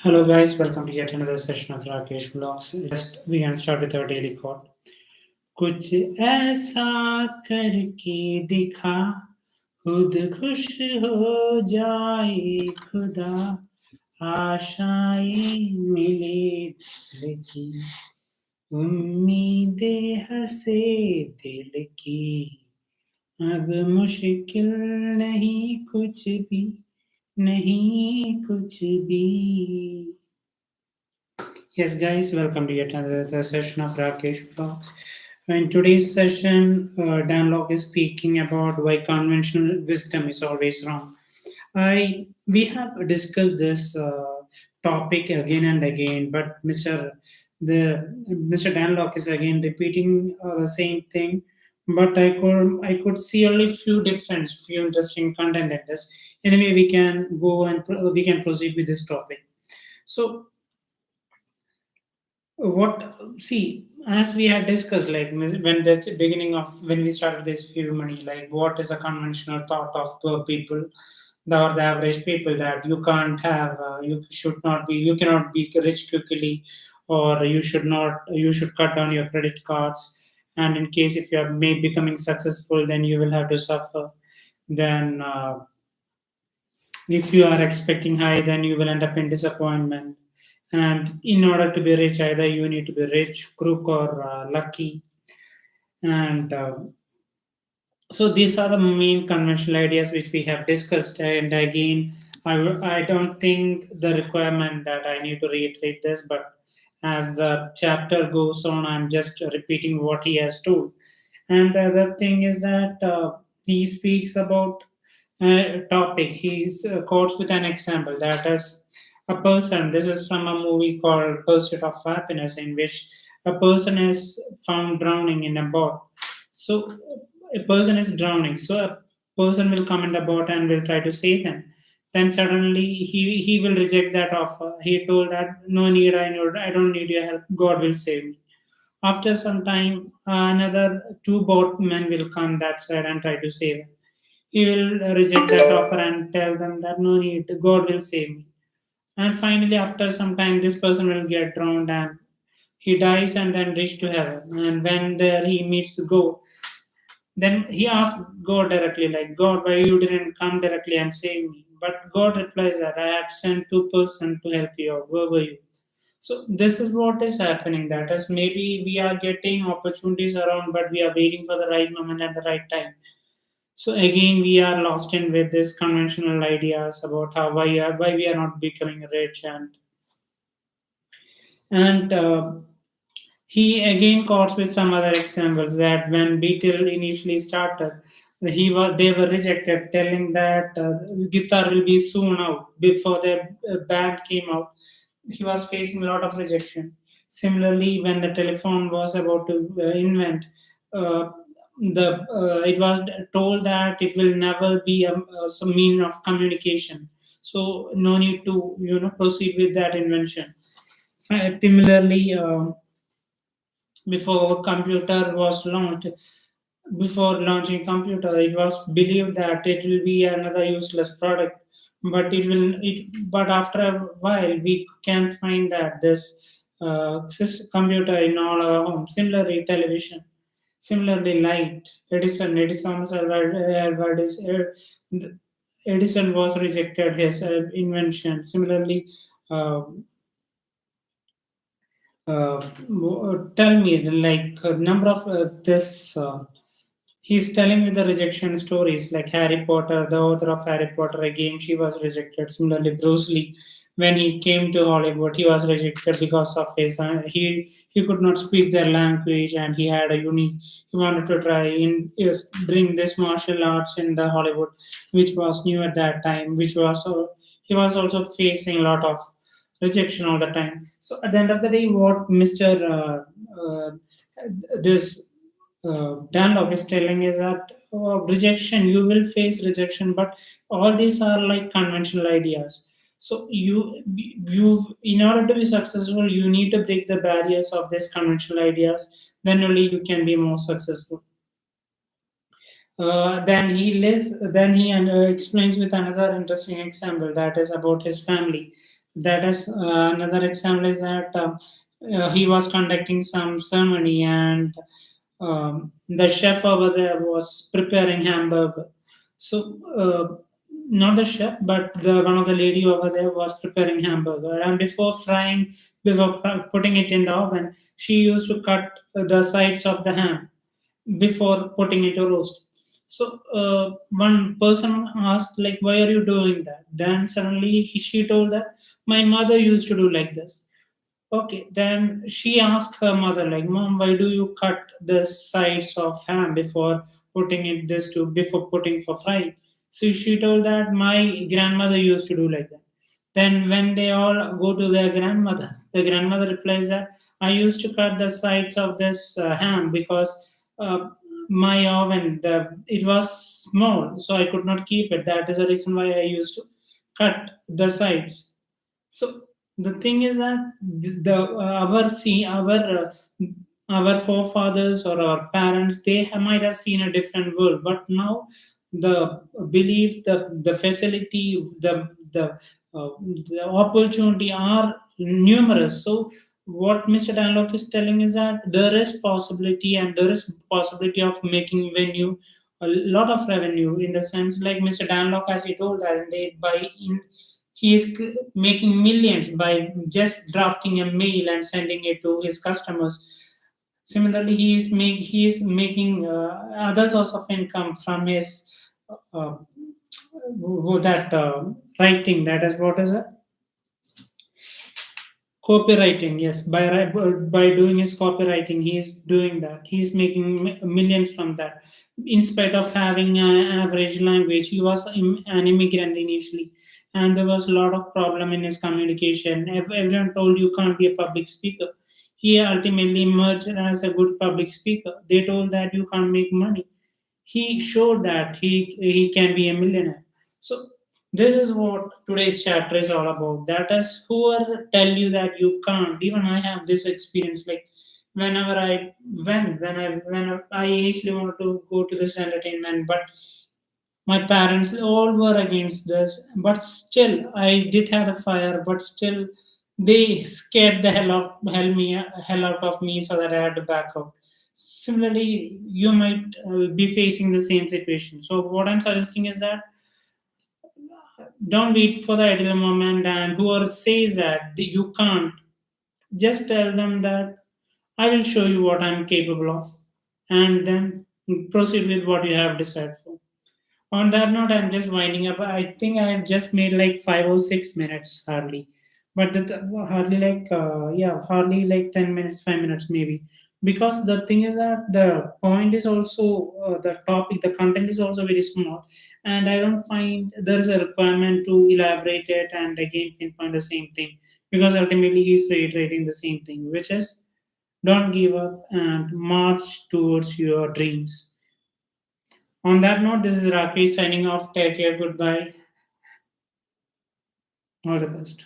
Hello guys, welcome to yet another session of Rakesh Vlogs. Just we can start with our daily quote. कुछ ऐसा करके दिखा खुद खुश हो जाए खुदा आशाएं मिले दिल की उम्मीदें हंसे दिल की अब मुश्किल नहीं कुछ भी नहीं कुछ भी. Yes, guys, welcome to yet another session of Rakesh Vlogs. In today's session, Danlok is speaking about why conventional wisdom is always wrong. We have discussed this topic again and again, but Mr. Danlock is again repeating the same thing. But I could see only few interesting content in this. Anyway, we can go and we can proceed with this topic. So what see as we had discussed like when the beginning of when we started this few money like what is the conventional thought of poor people or the average people that you can't have you should not be you cannot be rich quickly or you should cut down your credit cards and in case if you are may becoming successful then you will have to suffer then if you are expecting high then you will end up in disappointment and in order to be rich either you need to be rich crook or lucky and so these are the main conventional ideas which we have discussed and again I don't think the requirement that I need to reiterate this but as the chapter goes on I'm just repeating what he has told and the other thing is that he speaks about a topic. He quotes with an example that is a person. This is from a movie called Pursuit of Happiness, in which a person is found drowning in a boat. So a person is drowning. So a person will come in the boat and will try to save him. Then suddenly he will reject that offer. He told that no need, I don't need your help. God will save me. After some time, another two boatmen will come that side and try to save him. He will reject that offer and tell them that no need, God will save me. And finally, after some time, this person will get drowned and he dies and then reach to heaven. And when there he meets God, then he asks God directly, like, God, why you didn't come directly and save me? But God replies that I had sent two-person to help you out. Where were you? So this is what is happening. That is maybe we are getting opportunities around, but we are waiting for the right moment at the right time. So again, we are lost in with this conventional ideas about how why we are not becoming rich and he again quotes with some other examples that when Beatle initially started, they were rejected, telling that guitar will be soon out. Before the band came out, he was facing a lot of rejection. Similarly, when the telephone was about to invent, uh, the it was told that it will never be some mean of communication. So no need to proceed with that invention. Similarly. Before computer was launched before launching computer it was believed that it will be another useless product but after a while we can find that this computer in all our homes. Similarly television, similarly light. Edison's Edison was rejected his invention. Similarly, uh, tell me like a number of this he's telling me the rejection stories like Harry Potter, the author of Harry Potter. Again she was rejected. Similarly Bruce Lee, when he came to Hollywood he was rejected because of his he could not speak their language and he had a unique he wanted to try in yes, bring this martial arts in the Hollywood, which was new at that time, which was he was also facing a lot of rejection all the time. So at the end of the day, what Mr. This Danlog is telling is that rejection, you will face rejection, but all these are like conventional ideas. So in order to be successful, you need to break the barriers of these conventional ideas. Then only you can be more successful. Then he explains with another interesting example that is about his family. That is another example is that he was conducting some ceremony, and the chef over there was preparing hamburger. So not the chef, but the one of the lady over there was preparing hamburger, and before putting it in the oven, she used to cut the sides of the ham before putting it to roast. So one person asked, like, why are you doing that? Then suddenly she told that my mother used to do like this. Okay, then she asked her mother, like, Mom, why do you cut the sides of ham before putting for frying? So she told that my grandmother used to do like that. Then when they all go to their grandmother, the grandmother replies that I used to cut the sides of this ham because my oven it was small, so I could not keep it. That is the reason why I used to cut the sides. So the thing is that our forefathers or our parents, might have seen a different world, but now the belief, the facility, the opportunity are numerous. So what Mr. Danlok is telling is that there is possibility, and there is possibility of making venue a lot of revenue, in the sense like Mr. Danlok, as he told that he is making millions by just drafting a mail and sending it to his customers. Similarly, he is making other source of income from his uh, that writing. That is what is it? Copywriting, yes. By doing his copywriting, he is doing that. He is making millions from that. In spite of having an average language, he was an immigrant initially, and there was a lot of problem in his communication. Everyone told you can't be a public speaker. He ultimately emerged as a good public speaker. They told that you can't make money. He showed that he can be a millionaire. So this is what today's chapter is all about. That is, whoever tell you that you can't. Even I have this experience. Like whenever I when I initially wanted to go to this entertainment, but my parents all were against this. But still, I did have a fire. But still, they scared the hell out of me, so that I had to back out. Similarly, you might be facing the same situation. So what I'm suggesting is that don't wait for the ideal moment, and whoever says that you can't, just tell them that I will show you what I'm capable of, and then proceed with what you have decided for. On that note, I'm just winding up. I think I have just made like 5 or 6 minutes hardly, but hardly like 10 minutes, 5 minutes maybe. Because the thing is that the point is also the topic, the content is also very small, and I don't find there is a requirement to elaborate it and again pinpoint the same thing, because ultimately he's reiterating the same thing, which is don't give up and march towards your dreams. On that note, this is Rakesh signing off. Take care. Goodbye. All the best.